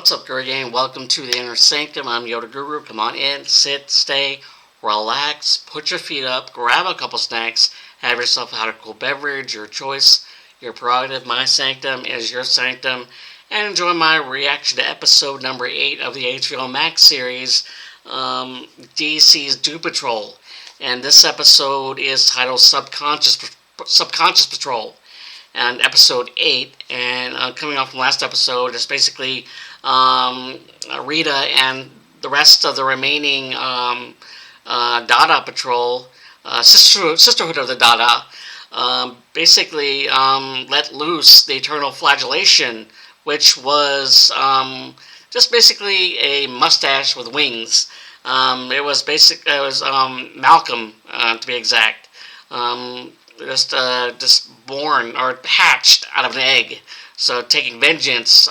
What's up, Guru Gang? Welcome to the Inner Sanctum. I'm Yoda Guru. Come on in, sit, stay, relax, put your feet up, grab a couple snacks, have yourself a cool beverage, your choice, your prerogative. My sanctum is your sanctum, and enjoy my reaction to episode number 8 of the HBO Max series, DC's Doom Patrol. And this episode is titled Subconscious Patrol. And episode 8, and coming off from last episode, is basically Rita and the rest of the remaining Dada Patrol, Sisterhood of the Dada, basically let loose the Eternal Flagellation, which was just basically a mustache with wings. It was Malcolm, to be exact. Just born or hatched out of an egg. So taking vengeance,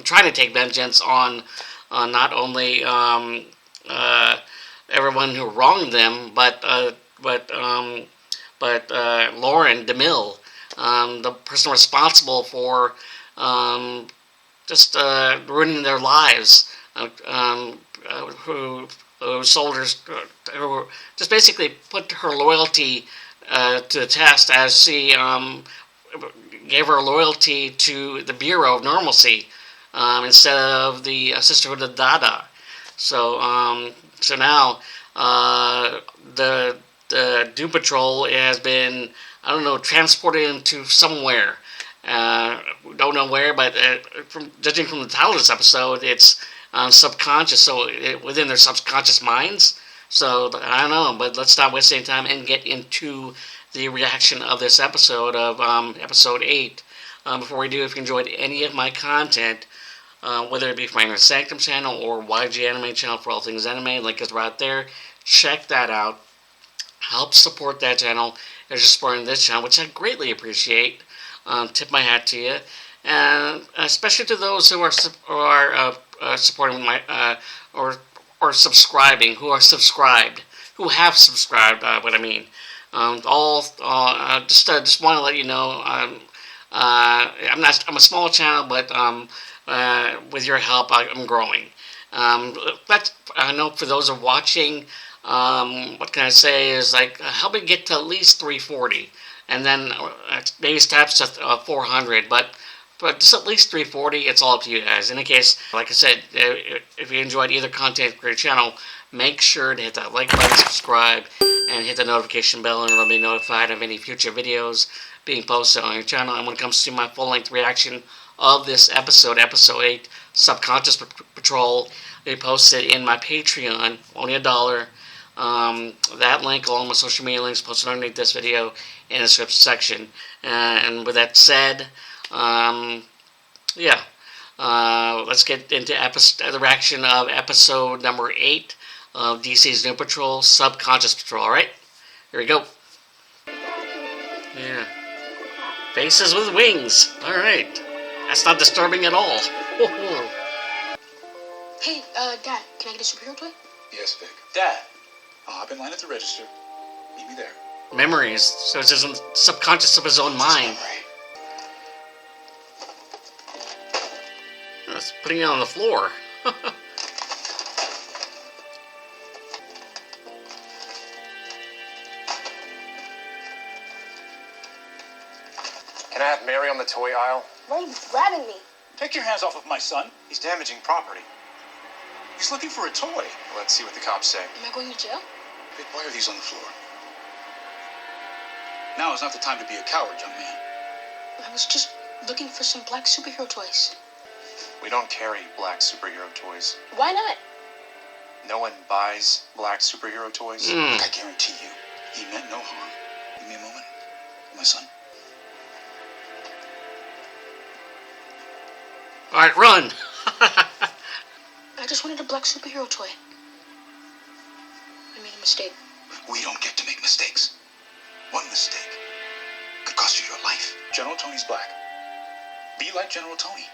trying to take vengeance on not only everyone who wronged them, but Lauren DeMille, the person responsible for just ruining their lives, who just basically put her loyalty to the test, as she gave her loyalty to the Bureau of Normalcy instead of the Sisterhood of Dada. So now the Doom Patrol has been, transported into somewhere. We don't know where, but judging from the title of this episode, it's subconscious, so within their subconscious minds. So, I don't know, but let's not waste any time and get into the reaction of this episode of episode 8. Before we do, if you enjoyed any of my content, whether it be from my Inner Sanctum channel or YG Anime channel for all things anime, link is right there. Check that out. Help support that channel as you're supporting this channel, which I greatly appreciate. Tip my hat to you. And especially to those who are supporting my, or subscribing, who have subscribed, what I mean. Just want to let you know, I'm a small channel, but with your help, I'm growing. But I know for those who are watching, what can I say is help me get to at least 340, and then maybe steps to 400, but just at least 340, it's all up to you guys. In any case, like I said, if you enjoyed either content for your channel, make sure to hit that like button, subscribe, and hit the notification bell, and you'll be notified of any future videos being posted on your channel. And when it comes to my full-length reaction of this episode, episode 8, Subconscious Patrol, they posted in my Patreon, only $1. That link, along with social media links, posted underneath this video in the description section. And with that said, let's get into the reaction of episode number 8 of DC's Doom Patrol, Subconscious Patrol. Alright, here we go. Yeah. Faces with wings. Alright. That's not disturbing at all. Hey, Dad, can I get a superhero toy? Yes, Vic. Dad, I'll hop in line at the register. Meet me there. Memories, so it's just subconscious of his own mind. It's putting it on the floor. Can I have Mary on the toy aisle? Why are you grabbing me? Take your hands off of my son. He's damaging property. He's looking for a toy. Let's see what the cops say. Am I going to jail? Vic, why are these on the floor? Now is not the time to be a coward, young man. I was just looking for some black superhero toys. We don't carry black superhero toys. Why not? No one buys black superhero toys. Look, I guarantee you, he meant no harm. Give me a moment. My son. Alright, run! I just wanted a black superhero toy. I made a mistake. We don't get to make mistakes. One mistake could cost you your life. General Tony's black. Be like General Tony.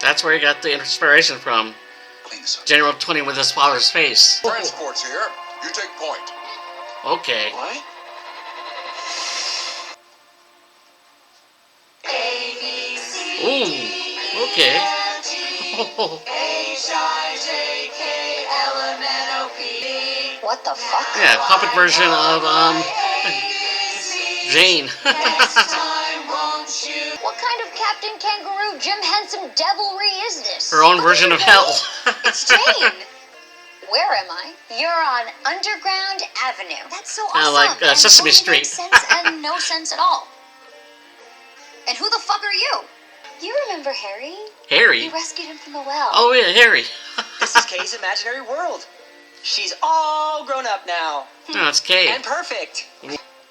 That's where he got the inspiration from. Clean this up. General Tony with his father's face. Transport's here. You take point. Okay. What? Hey, H-I-J-K-L-M-N-O-P. What the fuck? Yeah, puppet version of Jane. What kind of Captain Kangaroo Jim Henson devilry is this? Her own version of hell. It's Jane. Where am I? You're on Underground Avenue. That's so awesome. Like and Sesame totally Street. Makes sense and no sense at all. And who the fuck are you? You remember Harry? Harry? You rescued him from the well. Oh yeah, Harry. This is Kay's imaginary world. She's all grown up now. No, it's Kay. And perfect.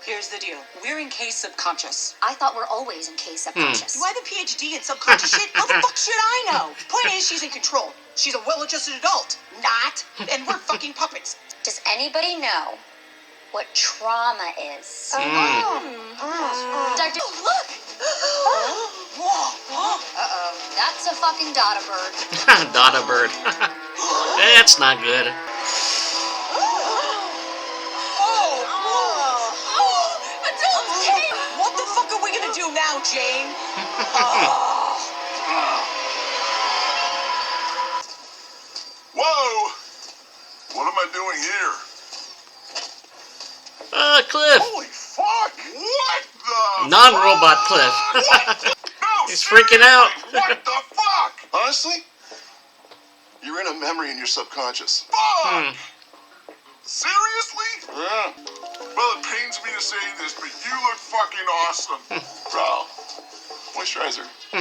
Here's the deal. We're in Kay's subconscious. I thought we're always in K's subconscious. Do I have a PhD in subconscious shit? How the fuck should I know? Point is, she's in control. She's a well-adjusted adult. Not. And we're fucking puppets. Does anybody know what trauma is? Doctor, look! Uh-oh. That's a fucking Dada bird. Dada bird. That's not good. What the fuck are we gonna do now, Jane? Whoa! What am I doing here? Cliff. Holy fuck! What the? Non-robot Cliff. What the? No, He's freaking out. What the fuck? Honestly, you're in a memory in your subconscious. Fuck! Seriously? Yeah. Well, it pains me to say this, but you look fucking awesome. Bro, moisturizer. I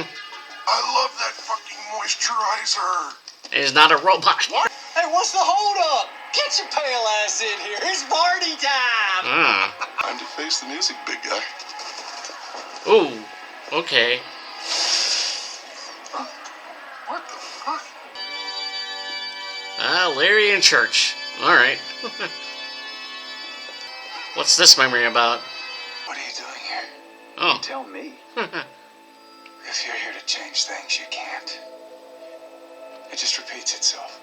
love that fucking moisturizer. He's not a robot. What? Hey, what's the hold up? Get your pale ass in here. It's party time. Time to face the music, big guy. Ooh. Okay. What the fuck? Larry in church. All right. What's this memory about? What are you doing here? Oh. Tell me. If you're here to change things, you can't. It just repeats itself.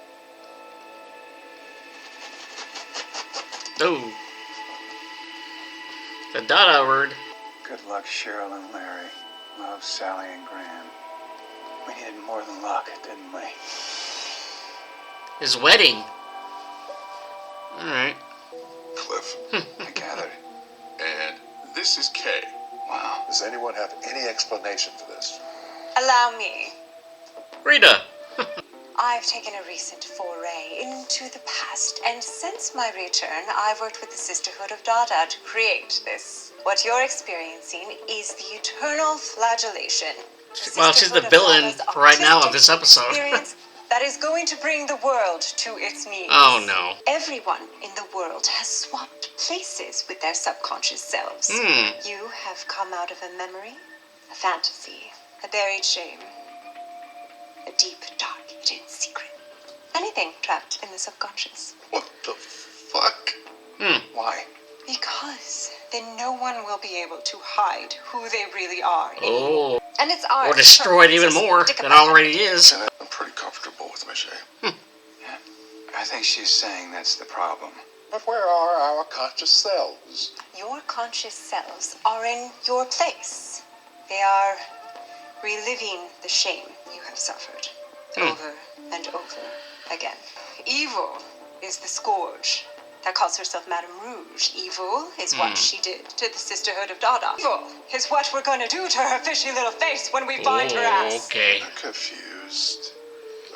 Oh. The Dada word. Good luck, Cheryl and Larry. Love, Sally and Graham. We needed more than luck, didn't we? His wedding. All right. Cliff. I gathered. And this is Kay. Wow. Does anyone have any explanation for this? Allow me. Rita. I've taken a recent foray into the past, and since my return, I've worked with the Sisterhood of Dada to create this. What you're experiencing is the eternal flagellation. Well, she's the villain right now of this episode. Experience that is going to bring the world to its knees. Oh no. Everyone in the world has swapped places with their subconscious selves. You have come out of a memory, a fantasy, a buried shame, a deep, dark, hidden secret. Anything trapped in the subconscious. What the fuck? Why? Because then no one will be able to hide who they really are. Oh. And it's our Or destroyed even turn to more stick than about already is. And I'm pretty comfortable with my shame. I think she's saying that's the problem. But where are our conscious selves? Your conscious selves are in your place. They are reliving the shame you have suffered over and over again. Evil is the scourge that calls herself Madame Rouge. Evil is what she did to the Sisterhood of Dada. Evil is what we're gonna do to her fishy little face when we find her ass. Okay. I'm confused.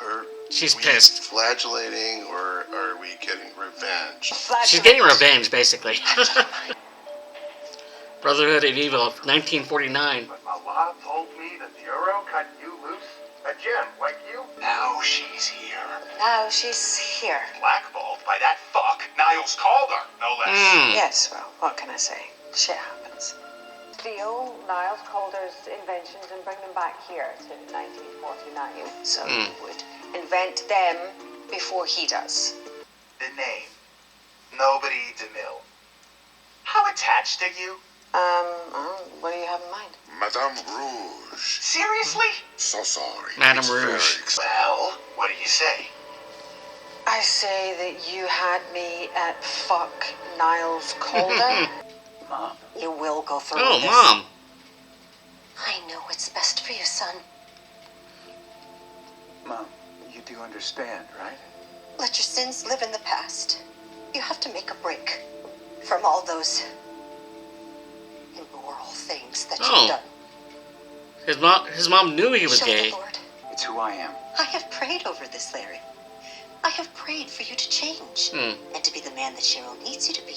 Are She's we pissed. flagellating or are we getting revenge? She's getting revenge, basically. Brotherhood of Evil, 1949. But my wife told me the Bureau cut you loose. A gem like you. Now she's here. Now she's here. Blackballed by that fuck. Niles Calder, no less. Yes, well, what can I say? Shit happens. Steal Niles Calder's inventions and bring them back here to 1949. So you would invent them before he does. The name. Nobody DeMille. How attached are you? What do you have in mind? Madame Rouge. Seriously? So sorry. Madame It's Rouge. very exciting. Well, what do you say? I say that you had me at fuck Niles Calder. Mom. You will go through Oh, this. Mom. I know what's best for you, son. Mom. You do understand, right? Let your sins live in the past. You have to make a break from all those immoral things that Oh. you've done. His mom knew he was Show gay. the Lord. It's who I am. I have prayed over this, Larry. I have prayed for you to change and to be the man that Cheryl needs you to be.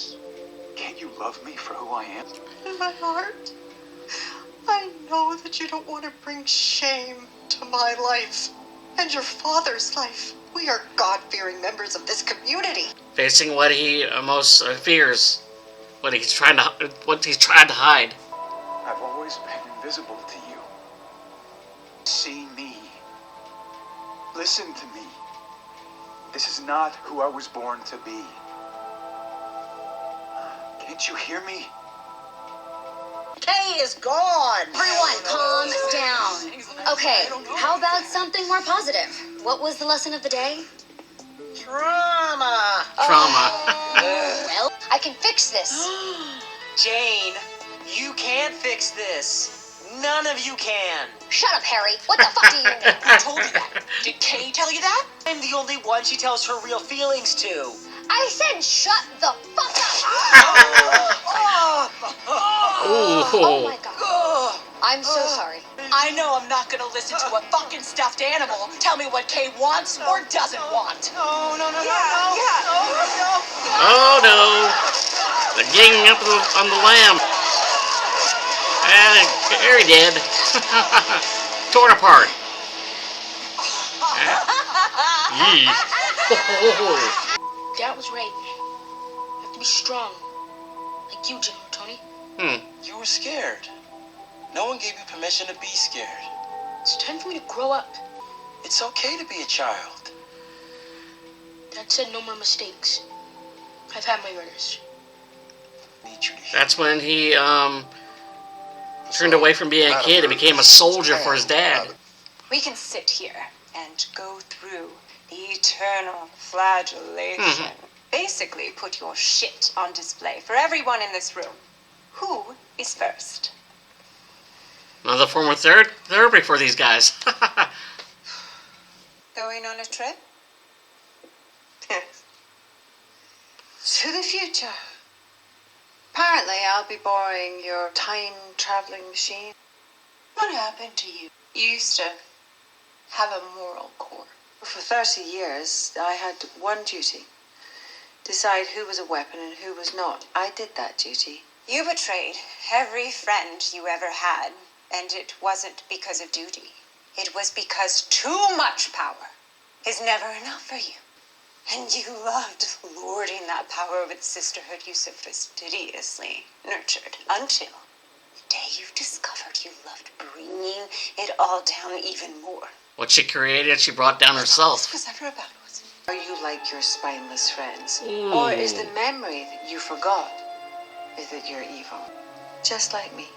Can't you love me for who I am? In my heart, I know that you don't want to bring shame to my life and your father's life. We are God-fearing members of this community. Facing what he most fears, what he's trying to hide. I've always been invisible to you. See me. Listen to me. This is not who I was born to be. Can't you hear me? Kay is gone. Everyone, calm down. Okay, how about something more positive? What was the lesson of the day? Trauma. Well, I can fix this. Jane, you can't fix this. None of you can. Shut up, Harry. What the fuck do you know? Who told you that? Did Kay tell you that? I'm the only one she tells her real feelings to. I said shut the fuck up. Oh my god. I'm so sorry. I know I'm not gonna listen to a fucking stuffed animal tell me what Kay wants or doesn't want. No. Oh no! They're ganging up on the lamb. And Harry dead. Torn apart. Yee. Dad was right. You have to be strong. Like you, General Tony. You were scared. No one gave you permission to be scared. It's time for me to grow up. It's okay to be a child. Dad said no more mistakes. I've had my murders. Need you to hear. That's when he turned away from being a kid and became a soldier for his dad. We can sit here and go through the eternal flagellation. Basically, put your shit on display for everyone in this room. Who is first? Another former therapy for these guys. Going on a trip? Yes. To the future. Apparently, I'll be borrowing your time-traveling machine. What happened to you? You used to have a moral core. For 30 years, I had one duty. Decide who was a weapon and who was not. I did that duty. You betrayed every friend you ever had, and it wasn't because of duty. It was because too much power is never enough for you. And you loved lording that power over the sisterhood you so fastidiously nurtured until the day you discovered you loved bringing it all down even more. What she created, she brought down herself. This was ever about, was it? Are you like your spineless friends? Ooh. Or is the memory that you forgot, is it you're evil? Just like me.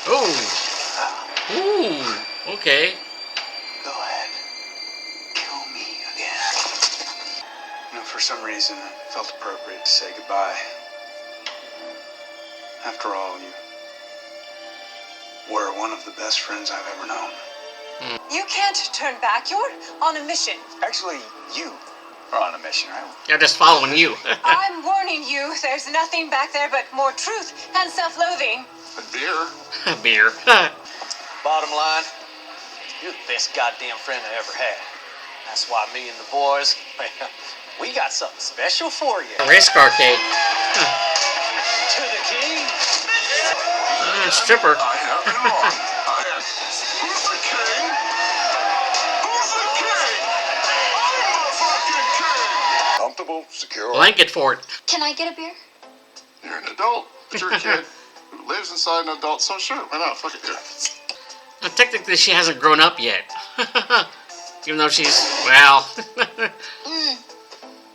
Ooh, okay. Go ahead. Kill me again. You know, for some reason, it felt appropriate to say goodbye. After all, you were one of the best friends I've ever known. You can't turn back. You're on a mission. Actually, you are on a mission, right? They're just following you. I'm warning you, there's nothing back there but more truth and self-loathing. And beer. Beer. Bottom line, you're the best goddamn friend I ever had. That's why me and the boys, we got something special for you. Race car cake. To the king. Stripper. I have been wrong. Who's the king? Who's the king? I'm the fucking king! Comfortable, secure. Blanket fort. Can I get a beer? You're an adult, but you're a kid who lives inside an adult, so sure, why not? Fuck it, here. Technically, she hasn't grown up yet. Even though she's, well.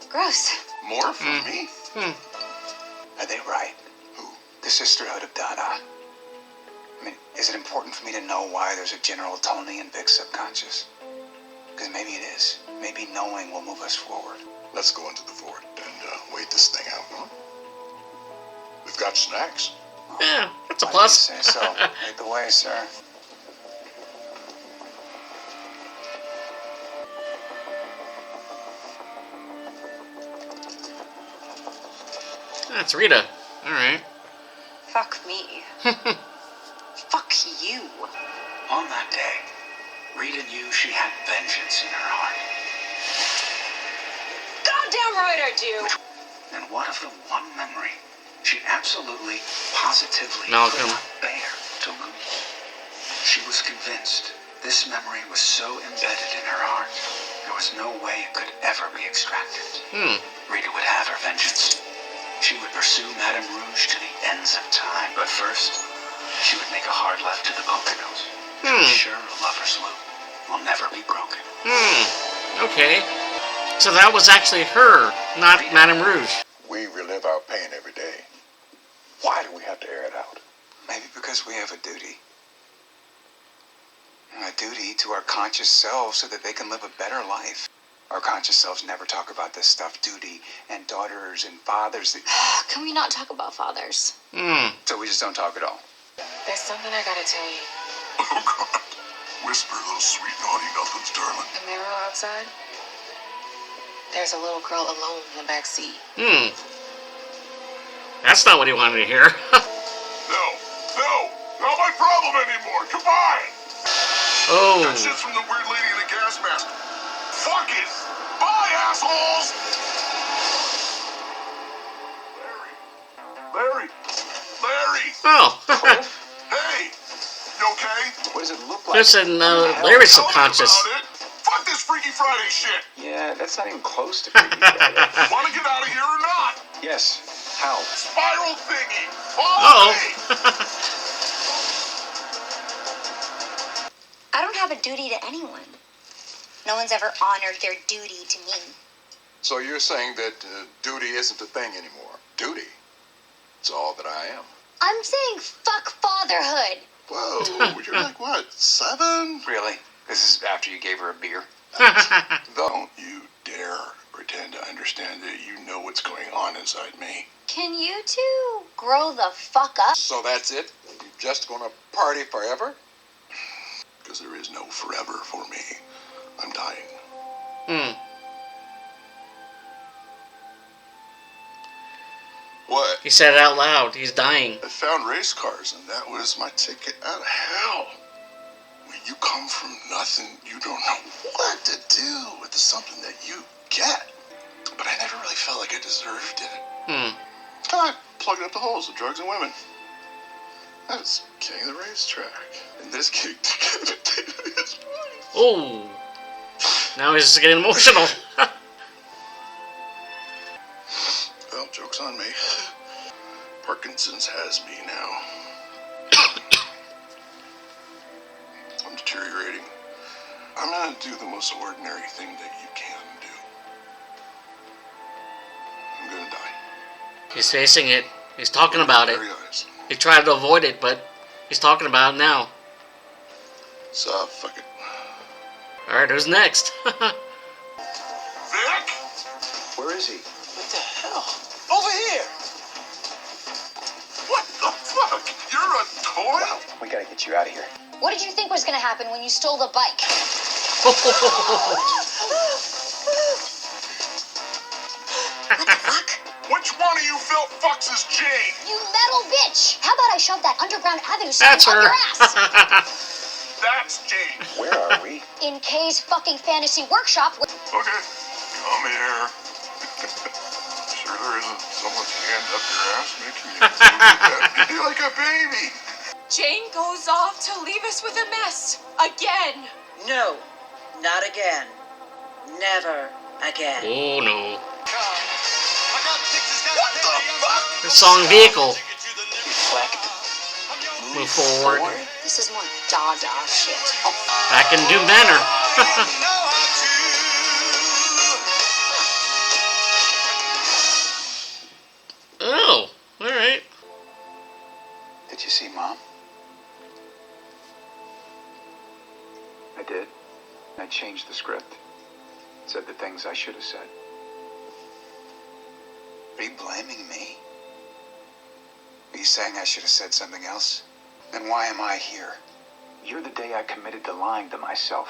Gross. More for me? Are they right? Who? The Sisterhood of Dada. I mean, is it important for me to know why there's a General Tony in Big Subconscious? Because maybe it is. Maybe knowing will move us forward. Let's go into the fort and wait this thing out, huh? We've got snacks. Yeah, that's a Why do you plus. say so? Lead the way, sir. That's Rita. Alright. Fuck me. Fuck you. On that day, Rita knew she had vengeance in her heart. Goddamn right I do. And what of the one memory she absolutely, positively Malcolm. could not bear to lose? She was convinced this memory was so embedded in her heart, there was no way it could ever be extracted. Rita would have her vengeance. She would pursue Madame Rouge to the ends of time. But first, she would make a hard left to the Poconos. To ensure a lover's loop will never be broken. Okay. So that was actually her, not Madame Rouge. We relive our pain every day. Why do we have to air it out? Maybe because we have a duty. A duty to our conscious selves so that they can live a better life. Our conscious selves never talk about this stuff, duty and daughters and fathers. Can we not talk about fathers? So we just don't talk at all. There's something I gotta tell you. Oh, God. Whisper, little sweet naughty nothings, darling. The mirror outside. There's a little girl alone in the back seat. That's not what he wanted to hear. No, not my problem anymore. Goodbye. Oh. That shit's from the weird lady in the gas mask. Fuck it. Bye, assholes. Larry. Oh. Hey, you okay? What does it look like? Listen, Larry's Tell me subconscious. about it. Fuck this Freaky Friday shit. Yeah, that's not even close to Freaky Friday. Want to get out of here or not? Yes. How? Spiral thingy. Follow me. I don't have a duty to anyone. No one's ever honored their duty to me. So you're saying that duty isn't a thing anymore? Duty? It's all that I am. I'm saying fuck fatherhood. Whoa, you're like what, 7? Really? This is after you gave her a beer? Don't you dare pretend to understand that you know what's going on inside me. Can you two grow the fuck up? So that's it? You're just gonna party forever? Because there is no forever for me. I'm dying. What? He said it out loud. He's dying. I found race cars, and that was my ticket out of hell. When you come from nothing, you don't know what to do with something that you get. But I never really felt like I deserved it. I plugged up the holes of drugs and women. I was king of the racetrack. And this kid decapitated his wife. Oh. Now he's getting emotional. Well, joke's on me. Parkinson's has me now. I'm deteriorating. I'm gonna do the most ordinary thing that you can do. I'm gonna die. He's facing it. He's talking about it. Very honest. He tried to avoid it, but he's talking about it now. So, fuck it. Alright, who's next? Vic? Where is he? What the hell? Over here! What the fuck? You're a toy? We gotta get you out of here. What did you think was gonna happen when you stole the bike? Oh, What the fuck? Which one of you felt fucks is Jane? You metal bitch! How about I shove that Underground Avenue sign That's up her. your ass? That's Jane. Where are we? In Kay's fucking fantasy workshop. Okay, come here. Sure there isn't someone's hand up your ass making you feel like a baby. Jane goes off to leave us with a mess. Again. No, not again. Never again. oh no. What the fuck? The song Vehicle. Reflect. Move forward. This is more Dada shit. Back in Doom Banner. Oh, alright. Did you see Mom? I did. I changed the script. Said the things I should have said. Are you blaming me? Are you saying I should have said something else? Then why am I here? You're the day I committed to lying to myself.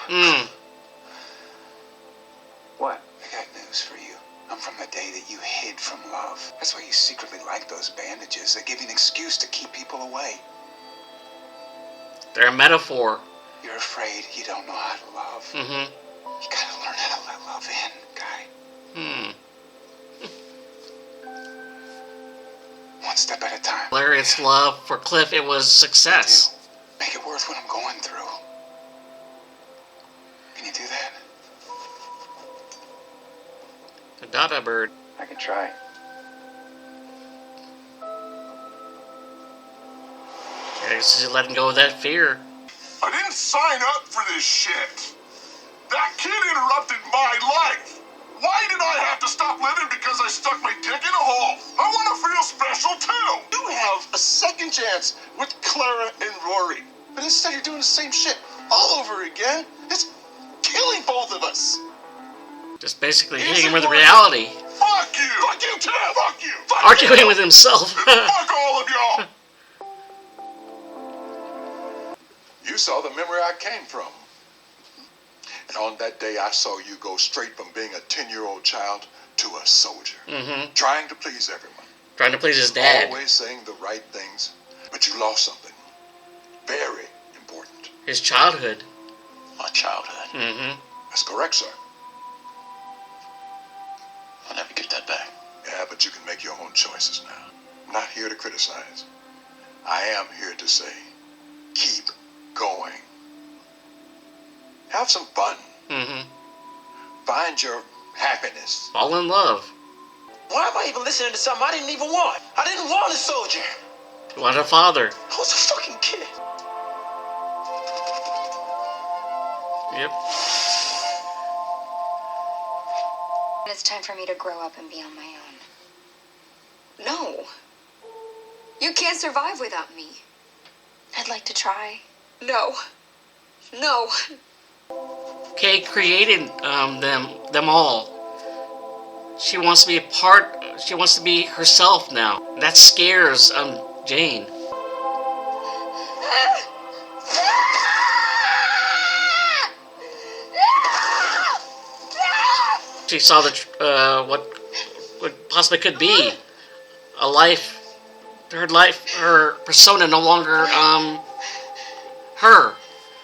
What? I got news for you. I'm from the day that you hid from love. That's why you secretly like those bandages. They give you an excuse to keep people away. They're a metaphor. You're afraid you don't know how to love. Mm-hmm. You gotta learn how to let love in, Guy. One step at a time. Hilarious love for Cliff, it was success. Make it worth what I'm going through. Can you do that? The Dada bird. I can try. I guess he's letting go of that fear. I didn't sign up for this shit. That kid interrupted my life. Why did I have to stop living because I stuck my dick in a hole? I want to feel special too. You have a second chance with Clara and Rory. But instead you're doing the same shit all over again. It's killing both of us. Just basically hitting him with reality. Fuck you! Fuck you, Tim! Fuck you! Fuck Arguing you. with himself. Fuck all of y'all! You saw the memory I came from. And on that day, I saw you go straight from being a 10-year-old child to a soldier. Mm-hmm. Trying to please everyone. Trying to please his dad. Always saying the right things. But you lost something very important. His childhood. My childhood. Mm-hmm. That's correct, sir. I'll never get that back. Yeah, but you can make your own choices now. I'm not here to criticize. I am here to say, keep going. Have some fun. Mm-hmm. Find your happiness. Fall in love. Why am I even listening to something I didn't even want? I didn't want a soldier. You want a father. I was a fucking kid. Yep. It's time for me to grow up and be on my own. No. You can't survive without me. I'd like to try. No. No. Kay created them all. She wants to be a part. She wants to be herself now. That scares Jane. She saw the what possibly could be a life. Her persona no longer her.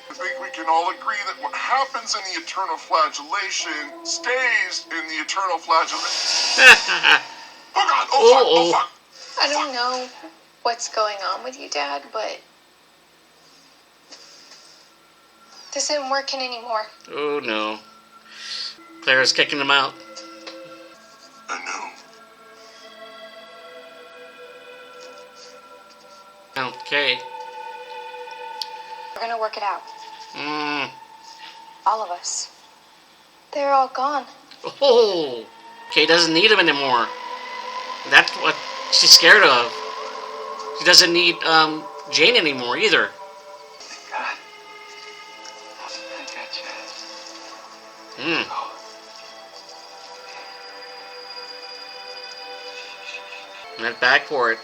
I think we can all agree that what happens in the eternal flagellation stays in the eternal flagellation. Oh God! Oh fuck! Oh fuck! I don't know what's going on with you, Dad, but this isn't working anymore. Oh no. Claire's kicking him out. I know. Okay. We're gonna work it out. All of us. They're all gone. Oh, Kay doesn't need him anymore. That's what she's scared of. She doesn't need Jane anymore either. God. I got you. Went back for it.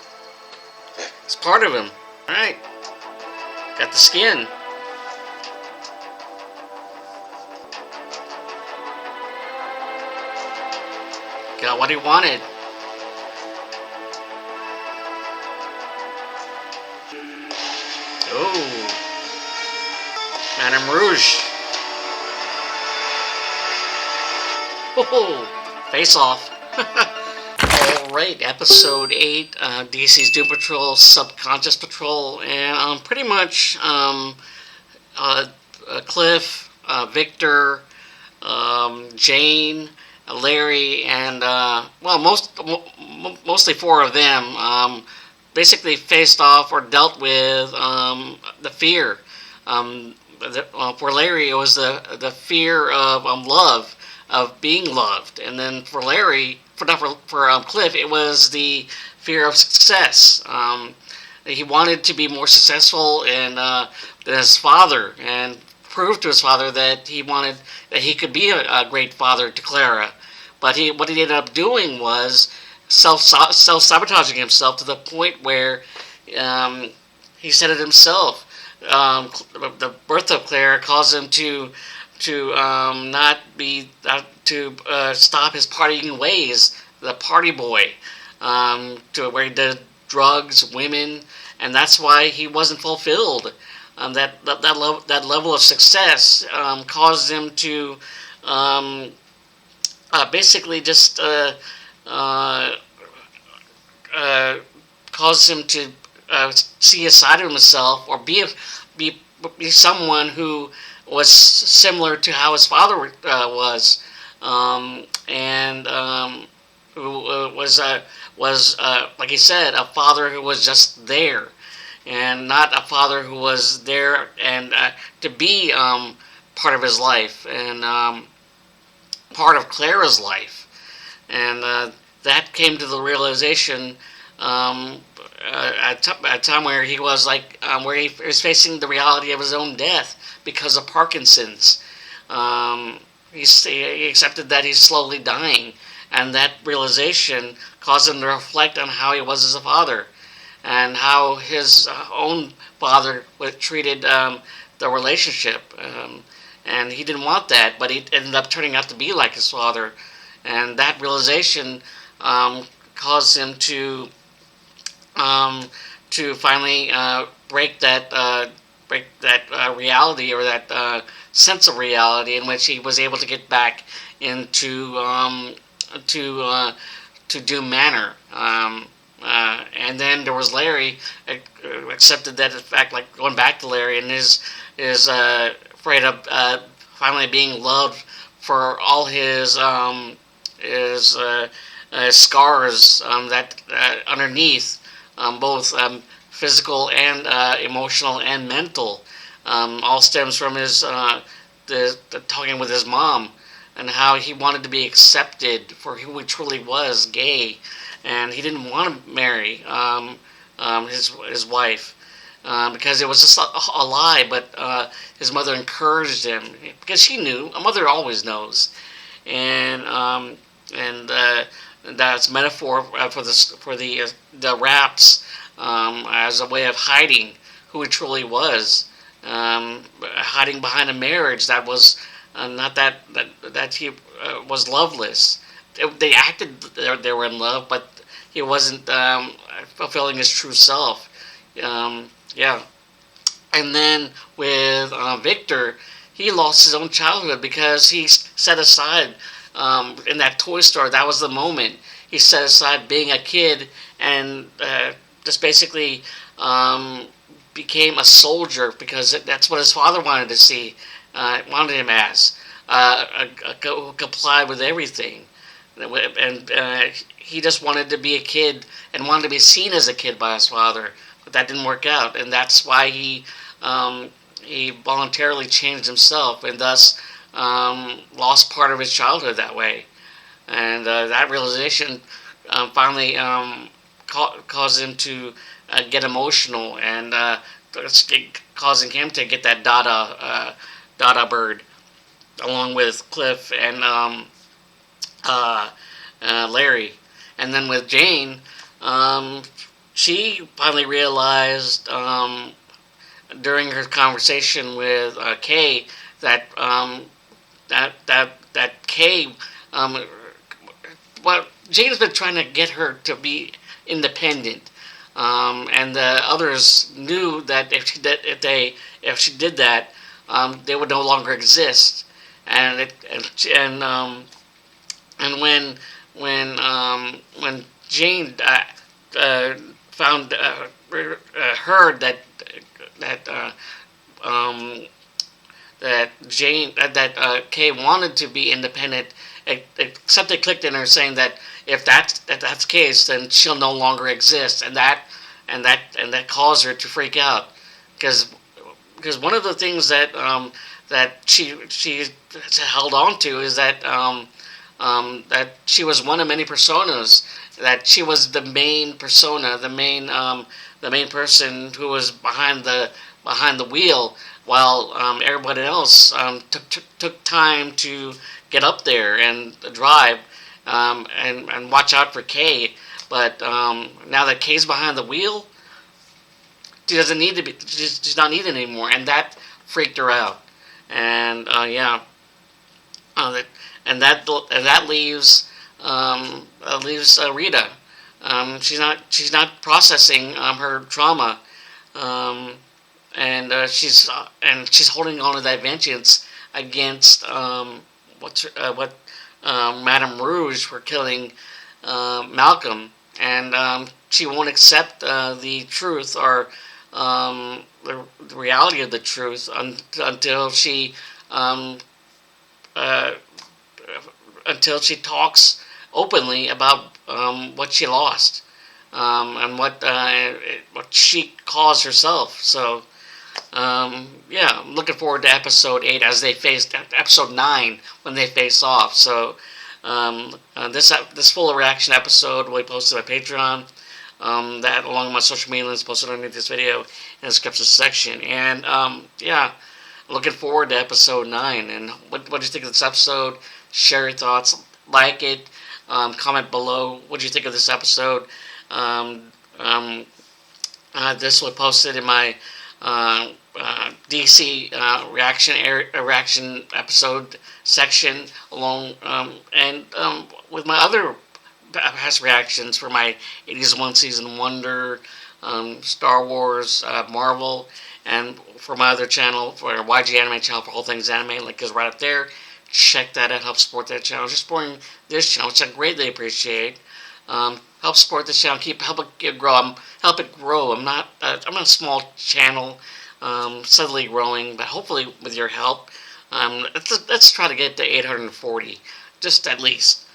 It's part of him. Alright. Got the skin. Got what he wanted. Oh. Madame Rouge. Oh, face off. Alright, episode 8, DC's Doom Patrol, Subconscious Patrol, and pretty much Cliff, Victor, Jane, Larry, and mostly 4 of them basically faced off or dealt with the fear. For Larry, it was the fear of love, of being loved, and then for Larry, for Cliff, it was the fear of success. He wanted to be more successful than his father, and prove to his father that he could be a great father to Clara. But what he ended up doing was self-sabotaging himself to the point where he said it himself. The birth of Clara caused him to not stop his partying ways, the party boy, to where he did drugs, women, and that's why he wasn't fulfilled. That level of success caused him to basically just uh, uh, caused him to see a side of himself, or be be someone who was similar to how his father was, and who was like he said, a father who was just there, and not a father who was there and to be part of his life, and part of Clara's life, and that came to the realization at a time where he was where he was facing the reality of his own death because of Parkinson's. He accepted that he's slowly dying, and that realization caused him to reflect on how he was as a father, and how his own father treated the relationship. And he didn't want that, but he ended up turning out to be like his father, and that realization caused him to finally break that reality, or that sense of reality, in which he was able to get back into to Doom Manor. And then there was Larry, accepted that, in fact, like going back to Larry, and is afraid of finally being loved for all his scars that underneath, both physical and emotional and mental, all stems from his the talking with his mom, and how he wanted to be accepted for who he truly was, gay, and he didn't want to marry his wife. Because it was just a lie, but his mother encouraged him, because she knew. A mother always knows, and that's metaphor for the raps, as a way of hiding who he truly was, hiding behind a marriage that was not that he was loveless. They acted they were in love, but he wasn't fulfilling his true self. Yeah. And then with Victor, he lost his own childhood because he set aside, in that toy store, that was the moment. He set aside being a kid, and just basically became a soldier, because that's what his father wanted to see, wanted him as, who complied with everything. And he just wanted to be a kid and wanted to be seen as a kid by his father. But that didn't work out, and that's why he voluntarily changed himself, and thus lost part of his childhood that way. And that realization finally caused him to get emotional, and causing him to get that Dada bird, along with Cliff and Larry. And then with Jane, she finally realized during her conversation with Kay that Kay, well, Jane's been trying to get her to be independent, and the others knew that if she did that, they would no longer exist. And when Jane heard that Kay wanted to be independent, something clicked in her, saying that if that's the case, then she'll no longer exist, and that caused her to freak out, because one of the things that she held on to is that that she was one of many personas, that she was the main persona, the main person who was behind the wheel, while everybody else took time to get up there and drive, and watch out for Kay. But now that Kay's behind the wheel, she doesn't need to be. She's not needed anymore, and that freaked her out. And yeah, that and that leaves Rita. She's not processing her trauma, um, and she's holding on to that vengeance against what Madame Rouge for killing Malcolm, and she won't accept the truth or the reality of the truth until um, uh, she talks openly about what she lost and what she caused herself. So yeah, I'm looking forward to episode 8 as they face episode 9 when they face off. So this full reaction episode will be posted on Patreon. That along with my social media links posted underneath this video in the description section. And yeah, looking forward to episode 9. And what do you think of this episode? Share your thoughts, like it, comment below. What do you think of this episode? This was posted in my DC reaction episode section along and with my other past reactions for my 80s One Season Wonder, Star Wars, Marvel, and for my other channel, for YG Anime channel for all things anime, link is right up there. Check that out, help support that channel. Just supporting this channel, which I greatly appreciate. Help support this channel, help it grow. Help it grow. I'm a small channel, steadily growing, but hopefully with your help, let's try to get to 840, just at least.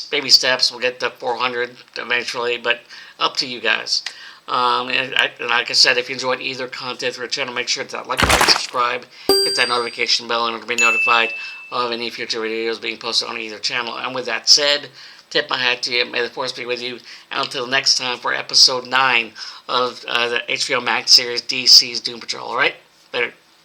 Baby steps. We'll get to 400 eventually, but up to you guys. And like I said, if you enjoyed either content through the channel, make sure to like button, subscribe, hit that notification bell in order to be notified of any future videos being posted on either channel. And with that said, tip my hat to you. May the force be with you. And until next time for episode 9 of the HBO Max series DC's Doom Patrol. Alright? Later.